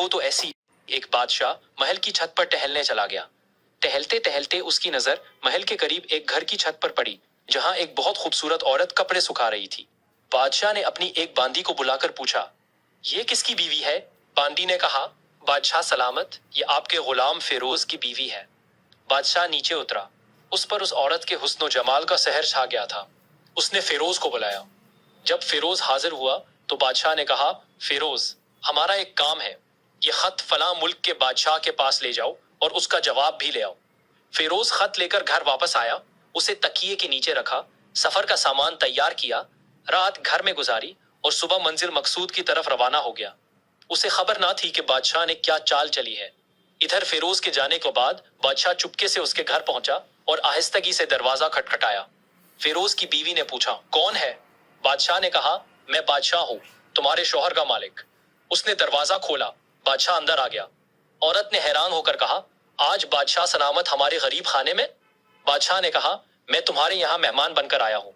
ہو تو ایسی۔ ایک بادشاہ محل کی چھت پر ٹہلنے چلا گیا۔ ٹہلتے ٹہلتے اس کی نظر محل کے قریب ایک گھر کی چھت پر پڑی جہاں ایک بہت خوبصورت عورت کپڑے سکھا رہی تھی۔ بادشاہ نے اپنی ایک باندی کو بلا کر پوچھا، یہ کس کی بیوی ہے؟ باندی نے کہا، بادشاہ سلامت، یہ آپ کے غلام فیروز کی بیوی ہے۔ بادشاہ نیچے اترا۔ اس پر اس عورت کے حسن و جمال کا سحر چھا گیا تھا۔ اس نے فیروز کو بلایا۔ جب فیروز حاضر ہوا تو بادشاہ نے کہا، فیروز، ہمارا ایک کام ہے، یہ خط فلاں ملک کے بادشاہ کے پاس لے جاؤ اور اس کا جواب بھی لے آؤ۔ فیروز خط لے کر گھر واپس آیا، اسے تکیے کے نیچے رکھا، سفر کا سامان تیار کیا، رات گھر میں گزاری اور صبح منزل مقصود کی طرف روانہ ہو گیا۔ اسے خبر نہ تھی کہ بادشاہ نے کیا چال چلی ہے۔ ادھر فیروز کے جانے کے بعد بادشاہ چپکے سے اس کے گھر پہنچا اور آہستگی سے دروازہ کھٹکھٹایا۔ فیروز کی بیوی نے پوچھا، کون ہے؟ بادشاہ نے کہا، میں بادشاہ ہوں، تمہارے شوہر کا مالک۔ اس نے دروازہ کھولا، بادشاہ اندر آ گیا۔ عورت نے حیران ہو کر کہا، آج بادشاہ سلامت ہمارے غریب خانے میں؟ بادشاہ نے کہا، میں تمہارے یہاں مہمان بن کر آیا ہوں۔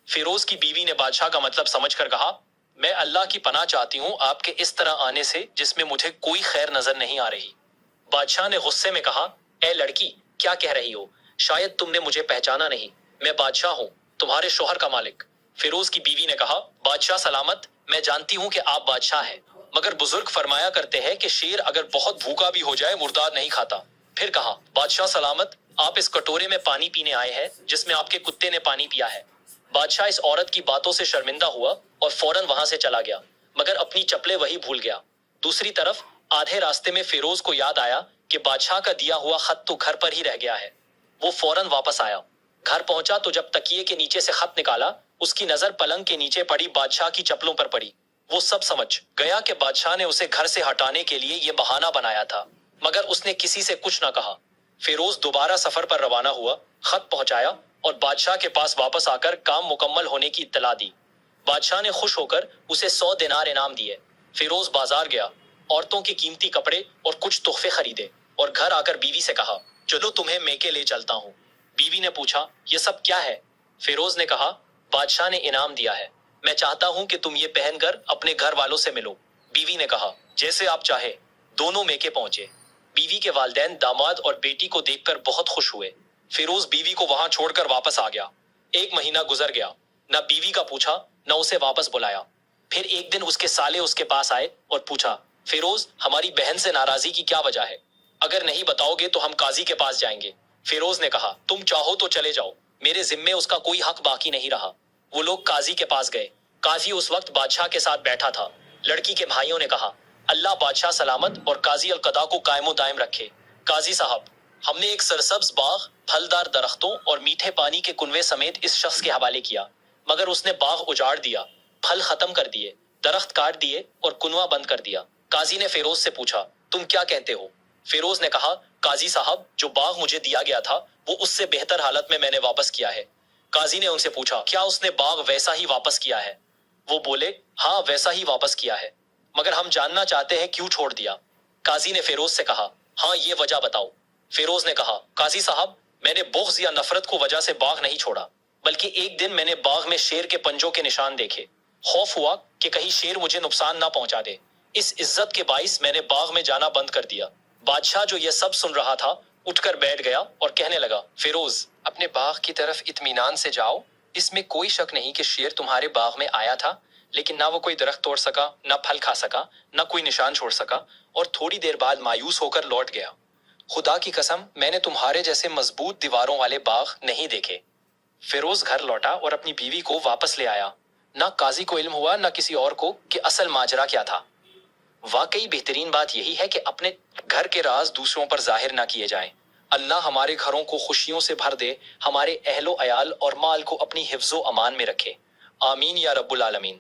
فیروز کی بیوی نے بادشاہ کا مطلب سمجھ کر کہا، میں اللہ کی پناہ چاہتی ہوں آپ کے اس طرح آنے سے جس میں مجھے کوئی خیر نظر نہیں آ رہی۔ بادشاہ نے غصے میں کہا، اے لڑکی، کیا کہہ رہی ہو؟ شاید تم نے مجھے پہچانا نہیں، میں بادشاہ ہوں، تمہارے شوہر کا مالک۔ فیروز کی بیوی نے کہا، بادشاہ سلامت، میں جانتی ہوں کہ آپ بادشاہ ہیں، مگر بزرگ فرمایا کرتے ہیں کہ شیر اگر بہت بھوکا بھی ہو جائے مردار نہیں کھاتا۔ پھر کہا، بادشاہ سلامت، آپ اس کٹورے میں پانی پینے آئے ہیں جس میں آپ کے کتے نے پانی پیا ہے۔ بادشاہ اس عورت کی باتوں سے شرمندہ ہوا اور فوراً وہاں سے چلا گیا، مگر اپنی چپلیں وہی بھول گیا۔ دوسری طرف آدھے راستے میں فیروز کو یاد آیا کہ بادشاہ کا دیا ہوا خط تو گھر پر ہی رہ گیا ہے۔ وہ فوراً واپس آیا۔ گھر پہنچا تو جب تکیے کے نیچے سے خط نکالا، اس کی نظر پلنگ کے نیچے پڑی بادشاہ کی چپلوں پر پڑی۔ وہ سب سمجھ گیا کہ بادشاہ نے اسے گھر سے ہٹانے کے لیے یہ بہانہ بنایا تھا، مگر اس نے کسی سے کچھ نہ کہا۔ فیروز دوبارہ سفر پر روانہ ہوا، خط پہنچایا اور بادشاہ کے پاس واپس آ کر کام مکمل ہونے کی اطلاع دی۔ بادشاہ نے خوش ہو کر اسے 100 دینار انعام دیے۔ فیروز بازار گیا، عورتوں کے قیمتی کپڑے اور کچھ تحفے خریدے اور گھر آ کر بیوی سے کہا، چلو تمہیں میکے لے چلتا ہوں۔ بیوی نے پوچھا، یہ سب کیا ہے؟ فیروز نے کہا، بادشاہ نے انعام دیا ہے، میں چاہتا ہوں کہ تم یہ پہن کر اپنے گھر والوں سے ملو۔ بیوی نے کہا، جیسے آپ چاہے۔ دونوں میکے پہنچے۔ بیوی کے والدین داماد اور بیٹی کو دیکھ کر بہت خوش ہوئے۔ فیروز بیوی کو وہاں چھوڑ کر واپس آ گیا۔ 1 مہینہ گزر گیا، نہ بیوی کا پوچھا نہ اسے واپس بلایا۔ پھر ایک دن اس کے سالے اس کے پاس آئے اور پوچھا، فیروز، ہماری بہن سے ناراضی کی کیا وجہ ہے؟ اگر نہیں بتاؤ گے تو ہم قاضی کے پاس جائیں گے۔ فیروز نے کہا، تم چاہو تو چلے جاؤ، میرے ذمے اس کا کوئی حق باقی نہیں رہا۔ وہ لوگ قاضی کے پاس گئے۔ قاضی اس وقت بادشاہ کے ساتھ بیٹھا تھا۔ لڑکی کے بھائیوں نے کہا، اللہ بادشاہ سلامت اور قاضی القضا کو قائم و دائم رکھے۔ قاضی صاحب، ہم نے ایک سرسبز باغ، پھلدار درختوں اور میٹھے پانی کے کنویں سمیت اس شخص کے حوالے کیا، مگر اس نے باغ اجاڑ دیا، پھل ختم کر دیے، درخت کاٹ دیے اور کنواں بند کر دیا۔ قاضی نے فیروز سے پوچھا، تم کیا کہتے ہو؟ فیروز نے کہا، قاضی صاحب، جو باغ مجھے دیا گیا تھا وہ اس سے بہتر حالت میں نے واپس کیا ہے۔ قاضی نے ان سے پوچھا، کیا اس نے باغ ویسا ہی واپس کیا ہے؟ وہ بولے، ہاں ویسا ہی واپس کیا ہے، مگر ہم جاننا چاہتے ہیں کیوں چھوڑ دیا۔ قاضی نے فیروز سے کہا، ہاں یہ وجہ بتاؤ۔ فیروز نے کہا، قاضی صاحب، میں نے بغض یا نفرت کو وجہ سے باغ نہیں چھوڑا، بلکہ ایک دن میں نے باغ میں شیر کے پنجوں کے نشان دیکھے، خوف ہوا کہ کہیں شیر مجھے نقصان نہ پہنچا دے، اس عزت کے باعث میں نے باغ میں جانا بند کر دیا۔ بادشاہ جو یہ سب سن رہا تھا اٹھ کر بیٹھ گیا اور کہنے لگا، فیروز، اپنے باغ کی طرف اطمینان سے جاؤ، اس میں کوئی شک نہیں کہ شیر تمہارے باغ میں آیا تھا، لیکن نہ وہ کوئی درخت توڑ سکا، نہ پھل کھا سکا، نہ کوئی نشان چھوڑ سکا، اور تھوڑی دیر بعد مایوس ہو کر لوٹ گیا۔ خدا کی قسم، میں نے تمہارے جیسے مضبوط دیواروں والے باغ نہیں دیکھے۔ فیروز گھر لوٹا اور اپنی بیوی کو واپس لے آیا۔ نہ قاضی کو علم ہوا نہ کسی اور کو کہ اصل ماجرا کیا تھا۔ واقعی بہترین بات یہی ہے کہ اپنے گھر کے راز دوسروں پر ظاہر نہ کیے جائیں۔ اللہ ہمارے گھروں کو خوشیوں سے بھر دے، ہمارے اہل و عیال اور مال کو اپنی حفظ و امان میں رکھے۔ آمین یا رب العالمین۔